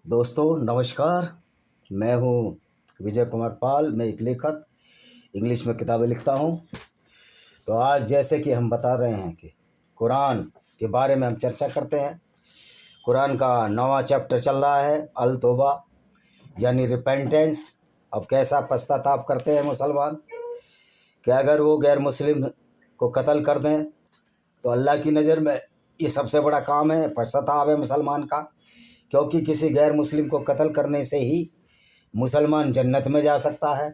दोस्तों नमस्कार। मैं हूं विजय कुमार पाल। मैं एक लेखक, इंग्लिश में किताबें लिखता हूं। तो आज जैसे कि हम बता रहे हैं कि कुरान के बारे में हम चर्चा करते हैं। कुरान का 9वां चैप्टर चल रहा है, अल तौबा यानी रिपेंटेंस। अब कैसा पश्चाताप करते हैं मुसलमान कि अगर वो गैर मुस्लिम को कत्ल कर दें तो अल्लाह की नज़र में ये सबसे बड़ा काम है, पश्चाताप है मुसलमान का। क्योंकि किसी गैर मुस्लिम को कत्ल करने से ही मुसलमान जन्नत में जा सकता है।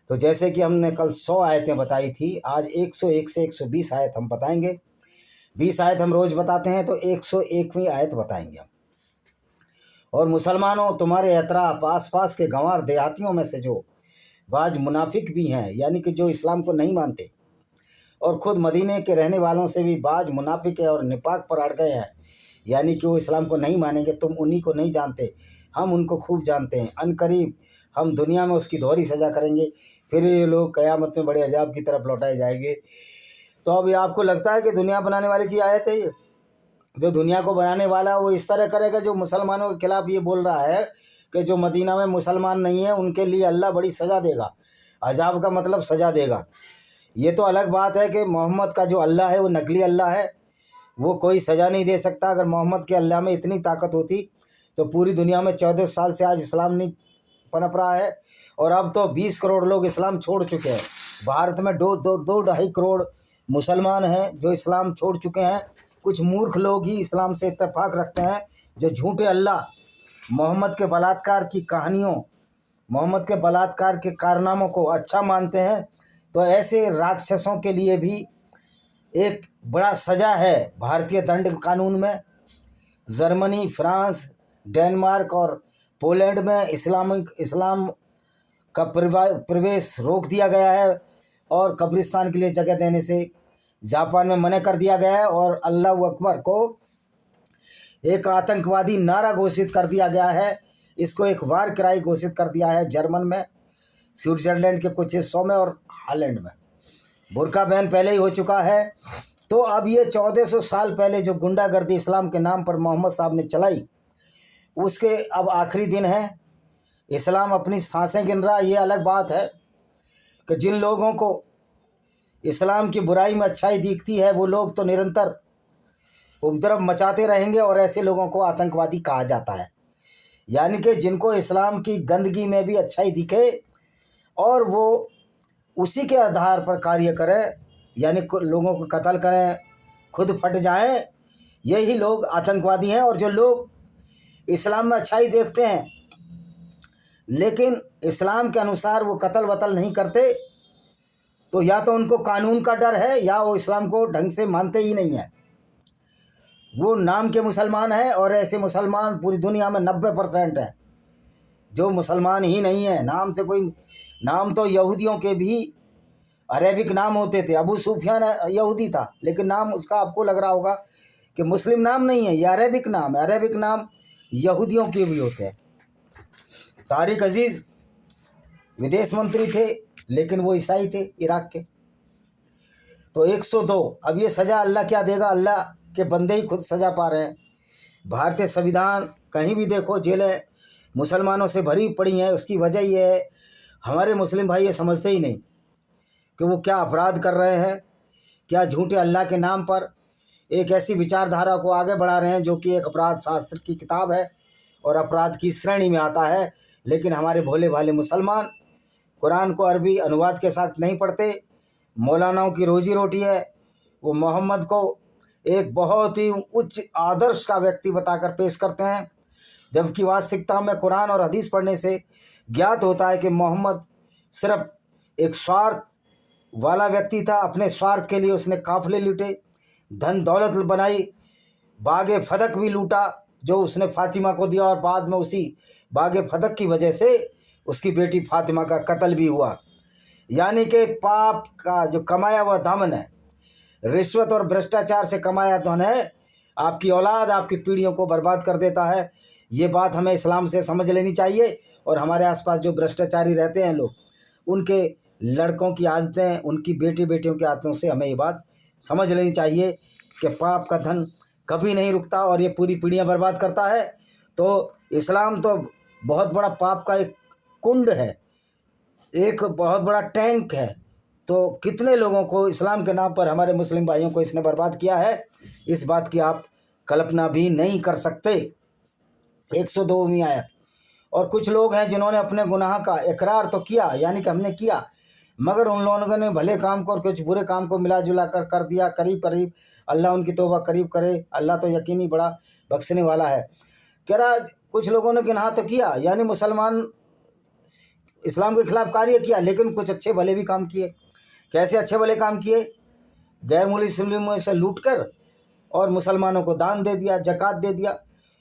तो जैसे कि हमने कल 100 आयतें बताई थी, आज 101 से 120 आयत हम बताएंगे। 20 आयत हम रोज़ बताते हैं, तो 101वीं आयत बताएंगे हम। और मुसलमानों, तुम्हारे अतराफ आस-पास के गंवार देहातियों में से जो बाज मुनाफिक भी हैं, यानी कि जो इस्लाम को नहीं मानते, और ख़ुद मदीने के रहने वालों से भी बाज मुनाफिक है और निफाक पर अड़ गए हैं, यानी कि वो इस्लाम को नहीं मानेंगे। तुम उन्हीं को नहीं जानते, हम उनको खूब जानते हैं। अनकरीब हम दुनिया में उसकी दोहरी सज़ा करेंगे, फिर ये लोग क़यामत में बड़े अजाब की तरफ लौटाए जाएंगे। तो अब ये आपको लगता है कि दुनिया बनाने वाले की आयत है ये? जो दुनिया को बनाने वाला है वो इस तरह करेगा, जो मुसलमानों के खिलाफ ये बोल रहा है कि जो मदीना में मुसलमान नहीं है उनके लिए अल्लाह बड़ी सज़ा देगा। अजाब का मतलब सज़ा देगा। ये तो अलग बात है कि मोहम्मद का जो अल्लाह है वो नकली अल्लाह है, वो कोई सज़ा नहीं दे सकता। अगर मोहम्मद के अल्लाह में इतनी ताकत होती तो पूरी दुनिया में 14 साल से आज इस्लाम नहीं पनप रहा है। और अब तो 20 करोड़ लोग इस्लाम छोड़ चुके हैं। भारत में 2-2.5 करोड़ मुसलमान हैं जो इस्लाम छोड़ चुके हैं। कुछ मूर्ख लोग ही इस्लाम से इत्तेफाक रखते हैं, जो झूठे अल्लाह, मोहम्मद के बलात्कार की कहानियों, मोहम्मद के बलात्कार के कारनामों को अच्छा मानते हैं। तो ऐसे राक्षसों के लिए भी एक बड़ा सज़ा है भारतीय दंड कानून में। जर्मनी, फ्रांस, डेनमार्क और पोलैंड में इस्लाम का प्रवेश रोक दिया गया है और कब्रिस्तान के लिए जगह देने से जापान में मना कर दिया गया है। और अल्लाह अकबर को एक आतंकवादी नारा घोषित कर दिया गया है। इसको एक वार क्राई घोषित कर दिया है जर्मन में, स्विट्जरलैंड के कुछ हिस्सों में और हॉलैंड में। बुर्का बैन पहले ही हो चुका है। तो अब ये 1400 साल पहले जो गुंडागर्दी इस्लाम के नाम पर मोहम्मद साहब ने चलाई, उसके अब आखिरी दिन है। इस्लाम अपनी सांसें गिन रहा। ये अलग बात है कि जिन लोगों को इस्लाम की बुराई में अच्छाई दिखती है वो लोग तो निरंतर उपद्रव मचाते रहेंगे, और ऐसे लोगों को आतंकवादी कहा जाता है। यानी कि जिनको इस्लाम की गंदगी में भी अच्छाई दिखे और वो उसी के आधार पर कार्य करें, यानी लोगों को कत्ल करें, खुद फट जाएं, यही लोग आतंकवादी हैं। और जो लोग इस्लाम में अच्छाई देखते हैं लेकिन इस्लाम के अनुसार वो कत्ल वतल नहीं करते, तो या तो उनको कानून का डर है या वो इस्लाम को ढंग से मानते ही नहीं हैं। वो नाम के मुसलमान हैं, और ऐसे मुसलमान पूरी दुनिया में 90% हैं जो मुसलमान ही नहीं है। नाम से कोई नाम तो यहूदियों के भी अरेबिक नाम होते थे। अबू सुफियान यहूदी था, लेकिन नाम उसका आपको लग रहा होगा कि मुस्लिम नाम नहीं है, ये अरेबिक नाम है। अरेबिक नाम यहूदियों के भी होते हैं। तारिक अजीज़ विदेश मंत्री थे, लेकिन वो ईसाई थे, इराक के। तो 102। अब ये सज़ा अल्लाह क्या देगा? अल्लाह के बंदे ही खुद सज़ा पा रहे हैं। भारतीय संविधान कहीं भी देखो जेलें मुसलमानों से भरी पड़ी हैं। उसकी वजह ये है, हमारे मुस्लिम भाई ये समझते ही नहीं कि वो क्या अपराध कर रहे हैं, क्या झूठे अल्लाह के नाम पर एक ऐसी विचारधारा को आगे बढ़ा रहे हैं जो कि एक अपराध शास्त्र की किताब है और अपराध की श्रेणी में आता है। लेकिन हमारे भोले भाले मुसलमान कुरान को अरबी अनुवाद के साथ नहीं पढ़ते। मौलानाओं की रोजी रोटी है, वो मोहम्मद को एक बहुत ही उच्च आदर्श का व्यक्ति बताकर पेश करते हैं, जबकि वास्तविकता में कुरान और हदीस पढ़ने से ज्ञात होता है कि मोहम्मद सिर्फ एक स्वार्थ वाला व्यक्ति था। अपने स्वार्थ के लिए उसने काफिले लूटे, धन दौलत बनाई, बागे फदक भी लूटा जो उसने फातिमा को दिया, और बाद में उसी बागे फदक की वजह से उसकी बेटी फातिमा का कत्ल भी हुआ। यानी कि पाप का जो कमाया हुआ धन है, रिश्वत और भ्रष्टाचार से कमाया धन है, आपकी औलाद, आपकी पीढ़ियों को बर्बाद कर देता है। ये बात हमें इस्लाम से समझ लेनी चाहिए। और हमारे आसपास जो भ्रष्टाचारी रहते हैं लोग, उनके लड़कों की आदतें, उनकी बेटियों की आदतों से हमें ये बात समझ लेनी चाहिए कि पाप का धन कभी नहीं रुकता और ये पूरी पीढ़ियां बर्बाद करता है। तो इस्लाम तो बहुत बड़ा पाप का एक कुंड है, एक बहुत बड़ा टैंक है। तो कितने लोगों को इस्लाम के नाम पर, हमारे मुस्लिम भाइयों को इसने बर्बाद किया है, इस बात की आप कल्पना भी नहीं कर सकते। 102वीं आयत। और कुछ लोग हैं जिन्होंने अपने गुनाह का इकरार तो किया, यानी कि हमने किया, मगर उन लोगों ने भले काम को और कुछ बुरे काम को मिला जुला कर दिया। करीब करीब अल्लाह उनकी तौबा करीब करे। अल्लाह तो यकीनी बड़ा बख्शने वाला है। कह रहा कुछ लोगों ने गुनाह तो किया, यानी मुसलमान इस्लाम के खिलाफ कार्य किया, लेकिन कुछ अच्छे भले भी काम किए। कैसे अच्छे भले काम किए? गैर मुस्लिमों से लूट कर और मुसलमानों को दान दे दिया, जक़ात दे दिया।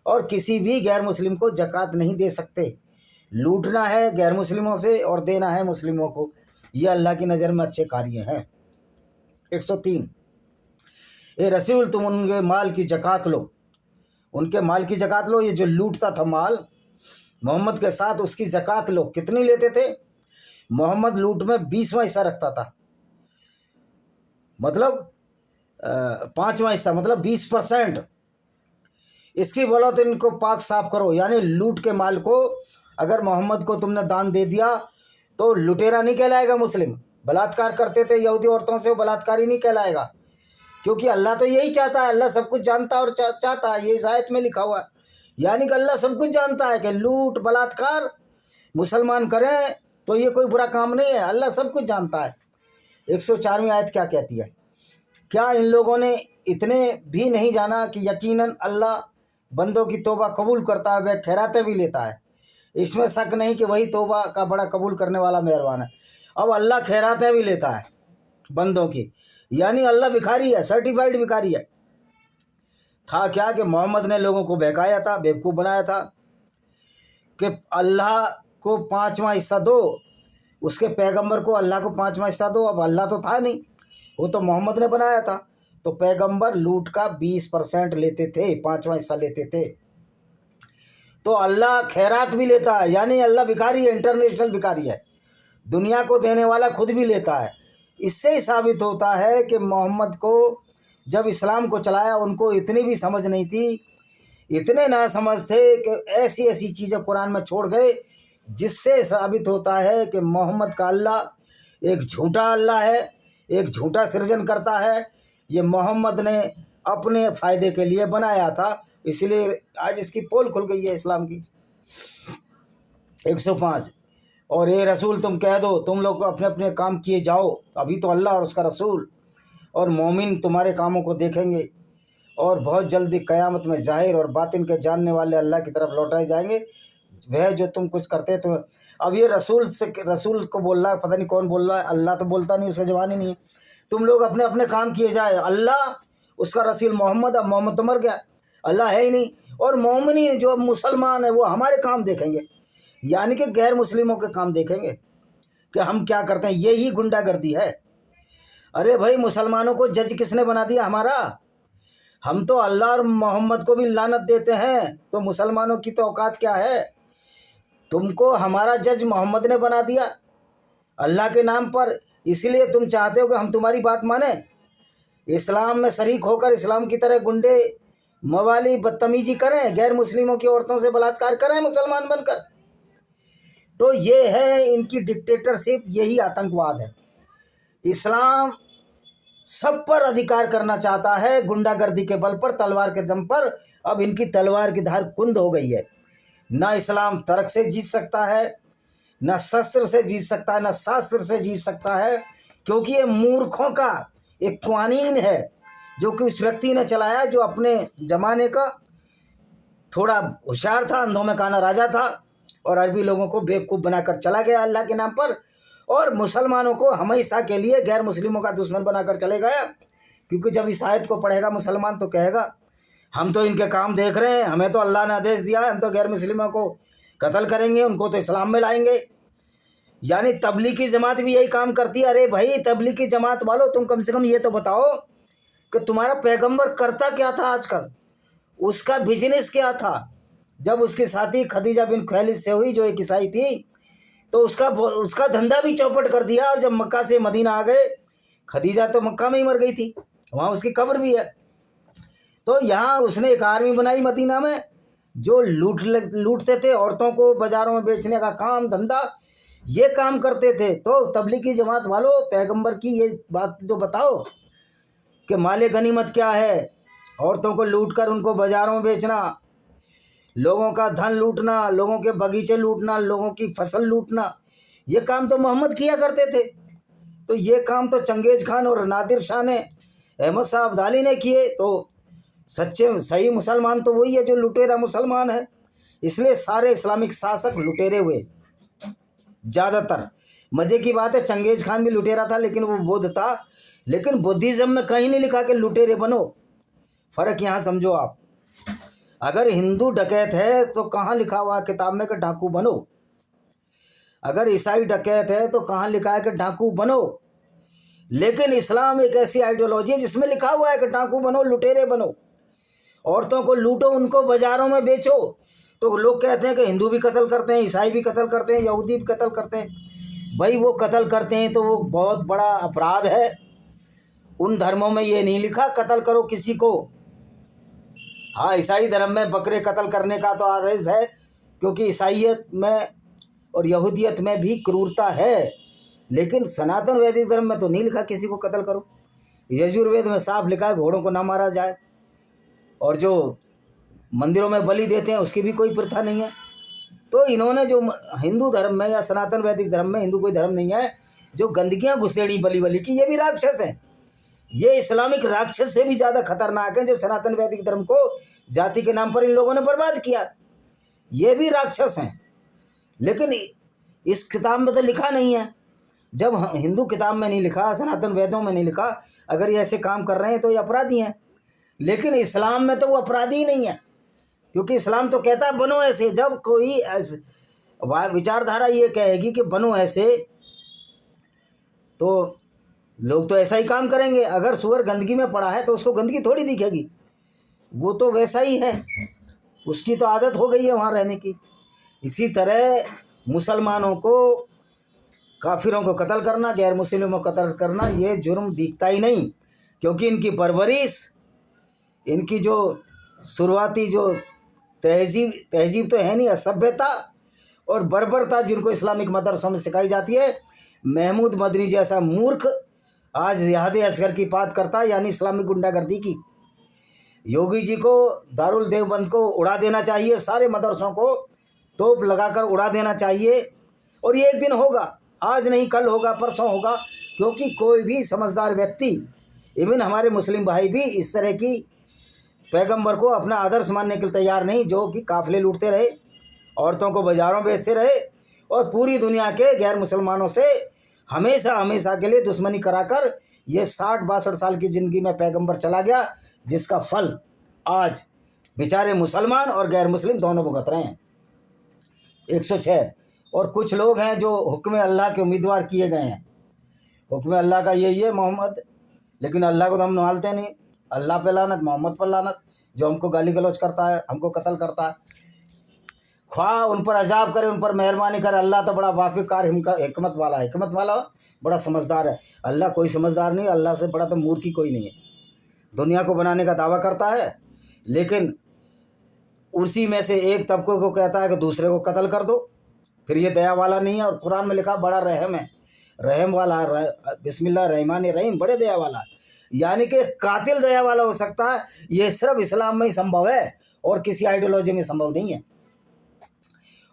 और किसी भी गैर मुस्लिम को जक़ात नहीं दे सकते। लूटना है गैर मुस्लिमों से और देना है मुस्लिमों को। ये अल्लाह की नज़र में अच्छे कार्य हैं। 103, ए रसूल तुम उनके माल की जक़ात लो, उनके माल की जक़ात लो। ये जो लूटता था माल मोहम्मद के साथ, उसकी जक़ात लो। कितनी लेते थे? मोहम्मद लूट में 20वां हिस्सा रखता था, मतलब 5वां हिस्सा, मतलब 20%। इसकी बोलो तो इनको पाक साफ करो, यानी लूट के माल को अगर मोहम्मद को तुमने दान दे दिया तो लुटेरा नहीं कहलाएगा मुस्लिम। बलात्कार करते थे यहूदी औरतों से, वो बलात्कारी नहीं कहलाएगा, क्योंकि अल्लाह तो यही चाहता है। अल्लाह सब कुछ जानता है और चाहता है, ये इस आयत में लिखा हुआ है। यानी कि अल्लाह सब कुछ जानता है कि लूट बलात्कार मुसलमान करें तो ये कोई बुरा काम नहीं है। अल्लाह सब कुछ जानता है। 104वीं आयत क्या कहती है? क्या इन लोगों ने इतने भी नहीं जाना कि यकीनन अल्लाह बंदों की तौबा कबूल करता है, वह खैरातें भी लेता है। इसमें शक नहीं कि वही तौबा का बड़ा कबूल करने वाला मेहरबान है। अब अल्लाह खैरातें भी लेता है बंदों की, यानी अल्लाह भिखारी है, सर्टिफाइड भिखारी है। था क्या कि मोहम्मद ने लोगों को बहकाया था, बेवकूफ़ बनाया था कि अल्लाह को 5वां हिस्सा दो, उसके पैगंबर को अल्लाह को 5वां हिस्सा दो। अब अल्लाह तो था नहीं, वो तो मोहम्मद ने बनाया था। तो पैगंबर लूट का 20% लेते थे, 5वां हिस्सा लेते थे। तो अल्लाह खैरात भी लेता है, यानी अल्लाह भिखारी है, इंटरनेशनल भिखारी है, दुनिया को देने वाला खुद भी लेता है। इससे ही साबित होता है कि मोहम्मद को जब इस्लाम को चलाया, उनको इतनी भी समझ नहीं थी, इतने ना समझ थे कि ऐसी ऐसी चीज़ें कुरान में छोड़ गए, जिससे साबित होता है कि मोहम्मद का अल्लाह एक झूठा अल्लाह है, एक झूठा सृजन करता है। ये मोहम्मद ने अपने फ़ायदे के लिए बनाया था, इसलिए आज इसकी पोल खुल गई है इस्लाम की। 105, और ये रसूल तुम कह दो तुम लोग अपने अपने काम किए जाओ, अभी तो अल्लाह और उसका रसूल और मोमिन तुम्हारे कामों को देखेंगे, और बहुत जल्दी क़यामत में ज़ाहिर और बातिन के जानने वाले अल्लाह की तरफ लौटाए जाएंगे, वह जो तुम कुछ करते तो। अब ये रसूल को बोल रहा है, पता नहीं कौन बोल रहा है, अल्लाह तो बोलता नहीं, उसका जवान ही नहीं है। तुम लोग अपने अपने काम किए जाए, अल्लाह उसका रसूल मोहम्मद। अब मोहम्मद तो मर गया, अल्लाह है ही नहीं। और मोमिनी जो अब मुसलमान है वो हमारे काम देखेंगे, यानी कि गैर मुस्लिमों के काम देखेंगे कि हम क्या करते हैं। यही गुंडागर्दी है। अरे भाई, मुसलमानों को जज किसने बना दिया? हमारा। हम तो अल्लाह और मोहम्मद को भी लानत देते हैं, तो मुसलमानों की तो औकात क्या है? तुमको हमारा जज मोहम्मद ने बना दिया अल्लाह के नाम पर, इसलिए तुम चाहते हो कि हम तुम्हारी बात माने, इस्लाम में शरीक होकर इस्लाम की तरह गुंडे मवाली बदतमीजी करें, गैर मुस्लिमों की औरतों से बलात्कार करें मुसलमान बनकर। तो ये है इनकी डिक्टेटरशिप, यही आतंकवाद है। इस्लाम सब पर अधिकार करना चाहता है, गुंडागर्दी के बल पर, तलवार के दम पर। अब इनकी तलवार की धार कुंद हो गई है। ना इस्लाम तर्क से जीत सकता है, ना शस्त्र से जीत सकता है, ना शास्त्र से जीत सकता है, क्योंकि ये मूर्खों का एक कानून है जो कि उस व्यक्ति ने चलाया, जो अपने ज़माने का थोड़ा होशियार था, अंधों में काना राजा था, और अरबी लोगों को बेवकूफ़ बनाकर चला गया अल्लाह के नाम पर, और मुसलमानों को हमेशा के लिए गैर मुस्लिमों का दुश्मन बनाकर चले गया। क्योंकि जब इस आयत को पढ़ेगा मुसलमान तो कहेगा हम तो इनके काम देख रहे हैं, हमें तो अल्लाह ने आदेश दिया है, हम तो गैर मुस्लिमों को कत्ल करेंगे, उनको तो इस्लाम में लाएंगे। यानी तबलीगी जमात भी यही काम करती है। अरे भाई, तबलीगी जमात वालों, तुम कम से कम ये तो बताओ कि तुम्हारा पैगंबर करता क्या था आजकल, उसका बिजनेस क्या था। जब उसकी साथी खदीजा बिन खुवैलिद से हुई, जो एक ईसाई थी, तो उसका धंधा भी चौपट कर दिया। और जब मक्का से मदीना आ गए, खदीजा तो मक्का में ही मर गई थी, वहाँ उसकी कब्र भी है। तो यहाँ उसने एक आर्मी बनाई मदीना में, जो लूटते थे, औरतों को बाजारों में बेचने का काम धंधा ये काम करते थे। तो तबलीगी जमात वालों, पैगंबर की ये बात तो बताओ कि माले गनीमत क्या है। औरतों को लूटकर उनको बाजारों में बेचना, लोगों का धन लूटना, लोगों के बगीचे लूटना, लोगों की फसल लूटना, ये काम तो मोहम्मद किया करते थे। तो ये काम तो चंगेज खान और नादिर शाह ने, अहमद शाह अब्दाली ने किए। तो सच्चे सही मुसलमान तो वही है जो लुटेरा मुसलमान है। इसलिए सारे इस्लामिक शासक लुटेरे हुए ज़्यादातर। मज़े की बात है, चंगेज खान भी लुटेरा था लेकिन वो बौद्ध था। लेकिन बुद्धिज़्म में कहीं नहीं लिखा कि लुटेरे बनो। फ़र्क यहाँ समझो आप। अगर हिंदू डकैत है तो कहाँ लिखा हुआ किताब में कि डाकू बनो। अगर ईसाई डकैत है तो कहाँ लिखा है कि डाकू बनो। लेकिन इस्लाम एक ऐसी आइडियोलॉजी है जिसमें लिखा हुआ है कि डाकू बनो, लुटेरे बनो, औरतों को लूटो, उनको बाजारों में बेचो। तो लोग कहते हैं कि हिंदू भी कत्ल करते हैं, ईसाई भी कत्ल करते हैं, यहूदी भी कत्ल करते हैं। भाई वो कत्ल करते हैं तो वो बहुत बड़ा अपराध है। उन धर्मों में ये नहीं लिखा कत्ल करो किसी को। हाँ, ईसाई धर्म में बकरे कत्ल करने का तो आदेश है, क्योंकि ईसाइयत में और यहूदियत में भी क्रूरता है। लेकिन सनातन वैदिक धर्म में तो नहीं लिखा किसी को कत्ल करो। यजुर्वेद में साफ लिखा है घोड़ों को ना मारा जाए, और जो मंदिरों में बलि देते हैं उसकी भी कोई प्रथा नहीं है। तो इन्होंने जो हिंदू धर्म में या सनातन वैदिक धर्म में, हिंदू कोई धर्म नहीं है, जो गंदगियाँ घुसेड़ी बलि की, ये भी राक्षस हैं। ये इस्लामिक राक्षस से भी ज़्यादा खतरनाक है जो सनातन वैदिक धर्म को जाति के नाम पर इन लोगों ने बर्बाद किया। ये भी राक्षस हैं। लेकिन इस किताब में तो लिखा नहीं है। जब हिंदू किताब में नहीं लिखा, सनातन वेदों में नहीं लिखा, अगर ये ऐसे काम कर रहे हैं तो ये अपराधी हैं। लेकिन इस्लाम में तो वो अपराधी ही नहीं है, क्योंकि इस्लाम तो कहता है बनो ऐसे। जब कोई विचारधारा ये कहेगी कि बनो ऐसे, तो लोग तो ऐसा ही काम करेंगे। अगर सुअर गंदगी में पड़ा है तो उसको गंदगी थोड़ी दिखेगी, वो तो वैसा ही है, उसकी तो आदत हो गई है वहाँ रहने की। इसी तरह मुसलमानों को, काफिरों को कत्ल करना, गैर मुस्लिमों को कत्ल करना, ये जुर्म दिखता ही नहीं। क्योंकि इनकी परवरिश, इनकी जो शुरुआती जो तहजीब तो है नहीं, असभ्यता और बर्बरता जिनको इस्लामिक मदरसों में सिखाई जाती है। महमूद मदनी जैसा मूर्ख आज जिहाद असगर की बात करता है, यानी इस्लामिक गुंडागर्दी की। योगी जी को दारुल देवबंद को उड़ा देना चाहिए, सारे मदरसों को तोप लगाकर उड़ा देना चाहिए। और ये एक दिन होगा, आज नहीं कल होगा, परसों होगा। क्योंकि कोई भी समझदार व्यक्ति, इवन हमारे मुस्लिम भाई भी इस तरह की पैगंबर को अपना आदर्श मानने के लिए तैयार नहीं, जो कि काफिले लूटते रहे, औरतों को बाजारों बेचते रहे और पूरी दुनिया के गैर मुसलमानों से हमेशा हमेशा के लिए दुश्मनी कराकर ये 60-62 साल की ज़िंदगी में पैगंबर चला गया, जिसका फल आज बेचारे मुसलमान और गैर मुस्लिम दोनों भुगत रहे हैं। 106 और कुछ लोग हैं जो हुक्म अल्लाह के उम्मीदवार किए गए हैं। हुक्म अल्लाह का यही है मोहम्मद, लेकिन अल्लाह को तो हम मानते नहीं। अल्लाह पे लानत, मोहम्मद पर लानत, जो हमको गाली गलौज करता है, हमको कत्ल करता है। ख्वाह उन पर अजाब करे, उन पर मेहरबानी करे। अल्लाह तो बड़ा वाफिकार हिकमत वाला बड़ा समझदार है। अल्लाह कोई समझदार नहीं, अल्लाह से बड़ा तो मूर्ख ही कोई नहीं है। दुनिया को बनाने का दावा करता है, लेकिन उसी में से एक तबके को कहता है कि दूसरे को कत्ल कर दो। फिर ये दया वाला नहीं है। और कुरान में लिखा बड़ा रहम है, रहम वाला, बिस्मिल्लाह रहमान रहीम, बड़े दया वाला। यानी कि कातिल दया वाला हो सकता है। ये सिर्फ इस्लाम में ही संभव है और किसी आइडियोलॉजी में संभव नहीं है।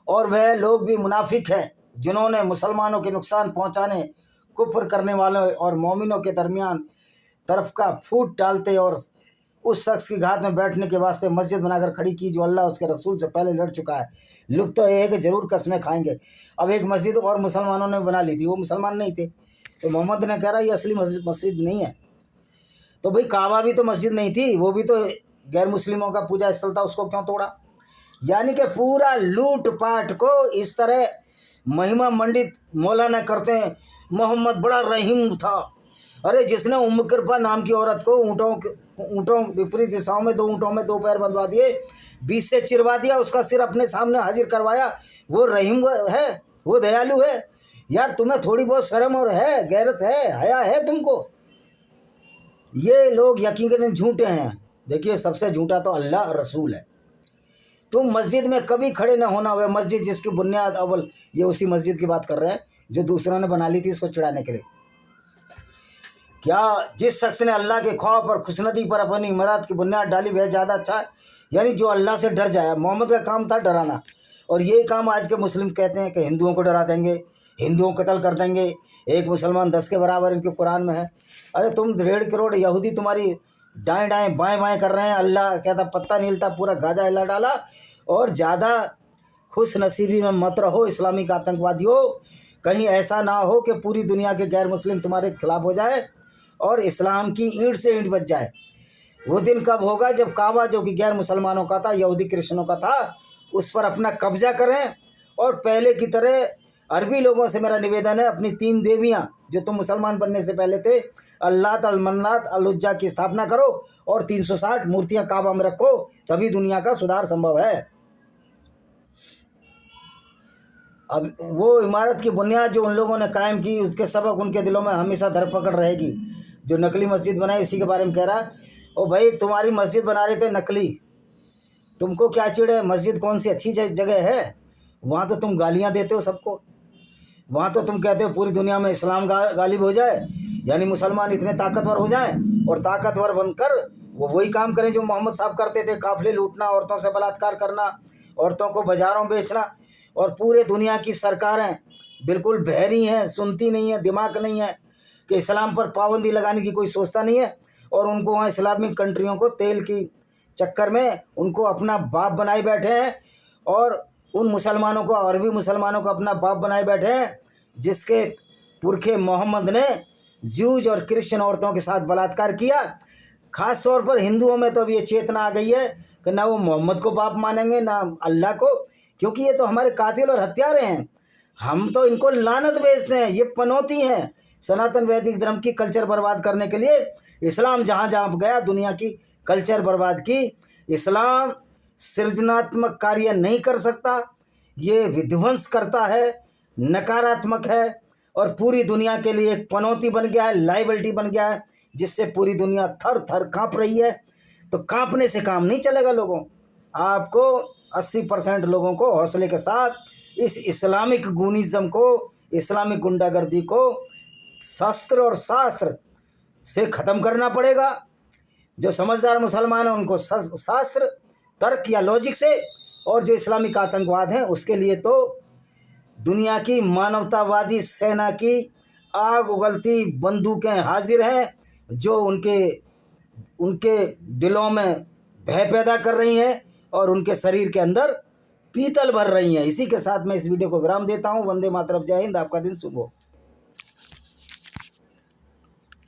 और वह लोग भी मुनाफिक हैं जिन्होंने मुसलमानों के नुकसान पहुंचाने, कुफ्र करने वालों और मोमिनों के दरमियान तरफ का फूट डालते और उस शख्स की घात में बैठने के वास्ते मस्जिद बनाकर खड़ी की जो अल्लाह उसके रसूल से पहले लड़ चुका है। लुत्फ तो ये है कि ज़रूर कस्में खाएंगे। अब एक मस्जिद और मुसलमानों ने बना ली थी, वो मुसलमान नहीं थे, तो मोहम्मद ने कह रहा ये असली मस्जिद नहीं है। तो भाई काबा भी तो मस्जिद नहीं थी, वो भी तो गैर मुस्लिमों का पूजा स्थल था, उसको क्यों तोड़ा। यानी कि पूरा लूट पाट को इस तरह महिमा मंडित मौलाना करते हैं। मोहम्मद बड़ा रहीम था। अरे जिसने उम्म कृपा नाम की औरत को ऊँटों विपरीत दिशाओं में 2 ऊँटों में 2 पैर बंधवा दिए, 20 से चिरवा दिया, उसका सिर अपने सामने हाजिर करवाया, वो रहीम है, वो दयालु है। यार तुम्हें थोड़ी बहुत शर्म और है, गैरत है, हया है तुमको। ये लोग यकीनन झूठे हैं। देखिए सबसे झूठा तो अल्लाह और रसूल है। तुम मस्जिद में कभी खड़े ना होना। वह मस्जिद जिसकी बुनियाद अव्वल, ये उसी मस्जिद की बात कर रहे हैं जो दूसरों ने बना ली थी इसको चिढ़ाने के लिए। क्या जिस शख्स ने अल्लाह के खौफ और खुशनदी पर अपनी इमारत की बुनियाद डाली वह ज़्यादा अच्छा है, यानी जो अल्लाह से डर जाए। मोहम्मद का काम था डराना, और ये काम आज के मुस्लिम कहते हैं कि हिंदुओं को डरा देंगे, हिंदुओं को कत्ल कर देंगे, एक मुसलमान 10 के बराबर इनके कुरान में है। अरे तुम 1.5 करोड़ यहूदी तुम्हारी दाएं दाएं बाएं बाएं कर रहे हैं, अल्लाह कहता पत्ता नहीं हिलता, पूरा गाजा हिला डाला। और ज़्यादा खुश नसीबी में मत रहो इस्लामिक आतंकवादियों, कहीं ऐसा ना हो कि पूरी दुनिया के गैर मुस्लिम तुम्हारे खिलाफ हो जाए और इस्लाम की ईंट से ईंट बच जाए। वो दिन कब होगा जब काबा, जो कि गैर मुसलमानों का था, यहूदी क्रिश्चनों का था, उस पर अपना कब्जा करें। और पहले की तरह अरबी लोगों से मेरा निवेदन है, अपनी 3 देवियाँ जो तुम मुसलमान बनने से पहले थे, अल्लात, अलमन्नात, अल-उज्जा की स्थापना करो और 360 मूर्तियाँ काबा में रखो, तभी दुनिया का सुधार संभव है। अब वो इमारत की बुनियाद जो उन लोगों ने कायम की, उसके सबक उनके दिलों में हमेशा धरपकड़ रहेगी। जो नकली मस्जिद बनाई उसी के बारे में कह रहा है। ओ भाई, तुम्हारी मस्जिद बना रहे थे नकली, तुमको क्या चिढ़ है? मस्जिद कौन सी अच्छी जगह है? वहाँ तो तुम गालियाँ देते हो सबको, वहाँ तो तुम कहते हो पूरी दुनिया में इस्लाम गालिब हो जाए, यानी मुसलमान इतने ताकतवर हो जाएं और ताकतवर बनकर वो वही काम करें जो मोहम्मद साहब करते थे, काफिले लूटना, औरतों से बलात्कार करना, औरतों को बाजारों बेचना। और पूरे दुनिया की सरकारें बिल्कुल बहरी हैं, सुनती नहीं है, दिमाग नहीं है कि इस्लाम पर पाबंदी लगाने की कोई सोचता नहीं है। और उनको वहाँ इस्लामिक कंट्रियों को तेल की चक्कर में उनको अपना बाप बनाए बैठे हैं, और उन मुसलमानों को, अरबी मुसलमानों को अपना बाप बनाए बैठे हैं, जिसके पुरखे मोहम्मद ने ज्यूज और क्रिश्चियन औरतों के साथ बलात्कार किया। ख़ास तौर पर हिंदुओं में तो अब ये चेतना आ गई है कि ना वो मोहम्मद को बाप मानेंगे ना अल्लाह को, क्योंकि ये तो हमारे कातिल और हत्यारे हैं। हम तो इनको लानत भेजते हैं, ये पनौती हैं सनातन वैदिक धर्म की कल्चर बर्बाद करने के लिए। इस्लाम जहाँ जहाँ गया दुनिया की कल्चर बर्बाद की। इस्लाम सृजनात्मक कार्य नहीं कर सकता, ये विध्वंस करता है, नकारात्मक है, और पूरी दुनिया के लिए एक पनौती बन गया है, लाइबिलिटी बन गया है, जिससे पूरी दुनिया थर थर काँप रही है। तो काँपने से काम नहीं चलेगा लोगों। आपको 80% लोगों को हौसले के साथ इस इस्लामिक गूनिज़म को, इस्लामिक गुंडागर्दी को शस्त्र और शास्त्र से ख़त्म करना पड़ेगा। जो समझदार मुसलमान हैं उनको शास्त्र, तर्क या लॉजिक से, और जो इस्लामिक आतंकवाद हैं उसके लिए तो दुनिया की मानवतावादी सेना की आग उगलती बंदूकें हाजिर हैं, जो उनके दिलों में भय पैदा कर रही हैं और उनके शरीर के अंदर पीतल भर रही हैं। इसी के साथ मैं इस वीडियो को विराम देता हूँ। वंदे मातरम, जय हिंद, आपका दिन शुभ हो।